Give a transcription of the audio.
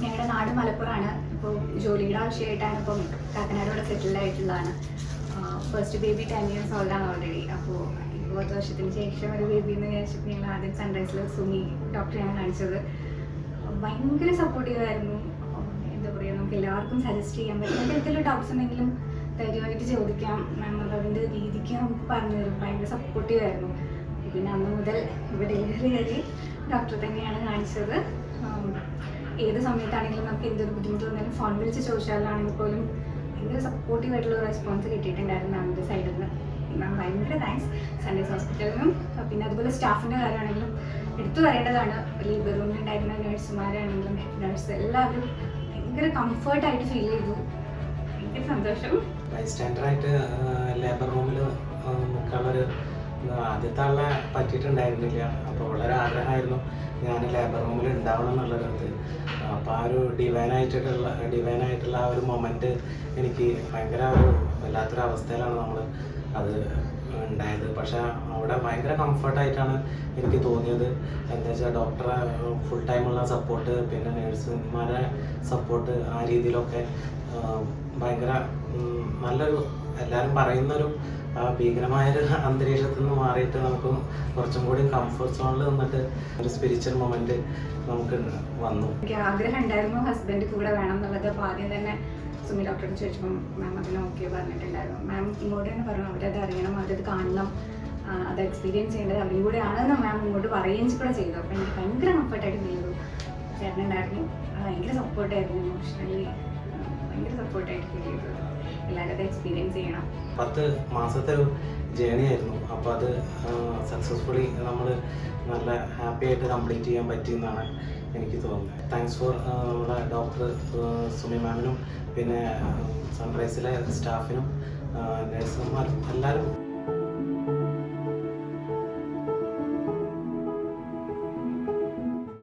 ഞങ്ങളുടെ നാട് മലപ്പുറമാണ്. ഇപ്പോൾ ജോലിയുടെ ആവശ്യമായിട്ടാണ് ഇപ്പം കാക്കനാടോടെ സെറ്റിൽഡ് ആയിട്ടുള്ളതാണ്. ഫസ്റ്റ് ബേബി 10 years ഓൾഡാണ് ഓൾറെഡി. അപ്പോൾ 20 വർഷത്തിന് ശേഷം ഒരു ബേബി എന്ന് വിചാരിച്ചപ്പോൾ ഞങ്ങൾ ആദ്യം സൺറൈസിൽ സുമി ഡോക്ടറെയാണ് കാണിച്ചത്. ഭയങ്കര സപ്പോർട്ടീവായിരുന്നു. എന്താ പറയുക, നമുക്ക് എല്ലാവർക്കും സജസ്റ്റ് ചെയ്യാൻ പറ്റും. എന്തെങ്കിലും ഡൗട്ട്സ് ഉണ്ടെങ്കിലും ധൈര്യമായിട്ട് ചോദിക്കാം. നമ്മൾ അതിൻ്റെ രീതിക്ക് നമുക്ക് പറഞ്ഞു തരും. ഭയങ്കര സപ്പോർട്ടീവായിരുന്നു. പിന്നെ അന്ന് മുതൽ ഇവിടെ ഡെലിവറി വരെ ഡോക്ടർ തന്നെയാണ് കാണിച്ചത്. ഏത് സമയത്താണെങ്കിലും നമുക്ക് എന്തൊരു ബുദ്ധിമുട്ട് വന്നാലും ഫോൺ വിളിച്ച് ചോദിച്ചാലാണെങ്കിൽ പോലും ഭയങ്കര സപ്പോർട്ടീവായിട്ടുള്ള റെസ്പോൺസ് കിട്ടിയിട്ടുണ്ടായിരുന്നു മാമിൻ്റെ സൈഡിൽ നിന്ന്. മാം ഭയങ്കര താങ്ക്സ് സൺഡേസ് ഹോസ്പിറ്റലിനും. പിന്നെ അതുപോലെ സ്റ്റാഫിൻ്റെ കാര്യമാണെങ്കിലും എടുത്തു പറയേണ്ടതാണ്. ലേബർ റൂമിലുണ്ടായിരുന്ന നഴ്സുമാരാണെങ്കിലും ഹെഡ് നഴ്സ് എല്ലാവരും ഭയങ്കര കംഫർട്ടായിട്ട് ഫീൽ ചെയ്തു. ഭയങ്കര സന്തോഷം. ബൈസ്റ്റാൻഡറായിട്ട് ലേബർ റൂമിൽ നിൽക്കാനുള്ളൊരു ആദ്യത്തെ ആളെ പറ്റിയിട്ടുണ്ടായിരുന്നില്ല. അപ്പോൾ വളരെ ആഗ്രഹമായിരുന്നു ഞാൻ ലേബർ റൂമിൽ ഉണ്ടാവണം എന്നുള്ളൊരിത്. അപ്പോൾ ആ ഒരു ഡിവൈനായിട്ടുള്ള ആ ഒരു മൊമെൻറ്റ് എനിക്ക് ഭയങ്കര ഒരു വല്ലാത്തൊരു അവസ്ഥയിലാണ് നമ്മൾ അത് ഉണ്ടായത്. പക്ഷേ അവിടെ ഭയങ്കര കംഫർട്ടായിട്ടാണ് എനിക്ക് തോന്നിയത്. എന്താ വെച്ചാൽ ഡോക്ടറെ ഫുൾ ടൈമുള്ള സപ്പോർട്ട്, പിന്നെ നേഴ്സുമാരെ സപ്പോർട്ട്, ആ രീതിയിലൊക്കെ ഭയങ്കര നല്ലൊരു, എല്ലാവരും പറയുന്നൊരു ഭീകരമായൊരു അന്തരീക്ഷത്തിൽ നിന്ന് മാറിയിട്ട് നമുക്ക് കുറച്ചും കൂടി കംഫർട്ട് സോണിൽ നിന്നിട്ട് ഒരു സ്പിരിച്വൽ മൊമെന്റ് നമുക്ക് വന്നു. എനിക്ക് ആഗ്രഹം ഉണ്ടായിരുന്നു ഹസ്ബൻഡ് കൂടെ വേണം എന്നുള്ളത്. അപ്പോൾ ആദ്യം തന്നെ സുമി ഡോക്ടറോട് ചോദിച്ചപ്പോൾ മാം അതിന് ഓക്കെ പറഞ്ഞിട്ടുണ്ടായിരുന്നു. മാം ഇങ്ങോട്ട് തന്നെ പറഞ്ഞു അവരത് അറിയണം, അവരത് കാണണം, അത് എക്സ്പീരിയൻസ് ചെയ്യേണ്ടത് അവരും കൂടെ ആണെന്ന് മാം ഇങ്ങോട്ട് പറയുകയും കൂടെ ചെയ്തു. അപ്പോൾ എനിക്ക് ഭയങ്കര കംഫർട്ടായിട്ട് ഫീൽ ചെയ്തു. ചേട്ടനുണ്ടായിരുന്നു, ഭയങ്കര സപ്പോർട്ടായിരുന്നു. ഇമോഷണലി ഭയങ്കര സപ്പോർട്ടായിട്ട് ഫീൽ ചെയ്തു. എല്ലാവരും അത് എക്സ്പീരിയൻസ് ചെയ്യണം. 10 മാസത്തെ ഒരു ജേണി ആയിരുന്നു. അപ്പോൾ അത് സക്സസ്ഫുള്ളി നമ്മൾ നല്ല ഹാപ്പി ആയിട്ട് കംപ്ലീറ്റ് ചെയ്യാൻ പറ്റിയെന്നാണ് എനിക്ക് തോന്നുന്നത്. താങ്ക്സ് ഫോർ നമ്മുടെ ഡോക്ടർ സുമി മാമിനും പിന്നെ സൺറൈസിലെ സ്റ്റാഫിനും നഴ്സുമാരും എല്ലാവരും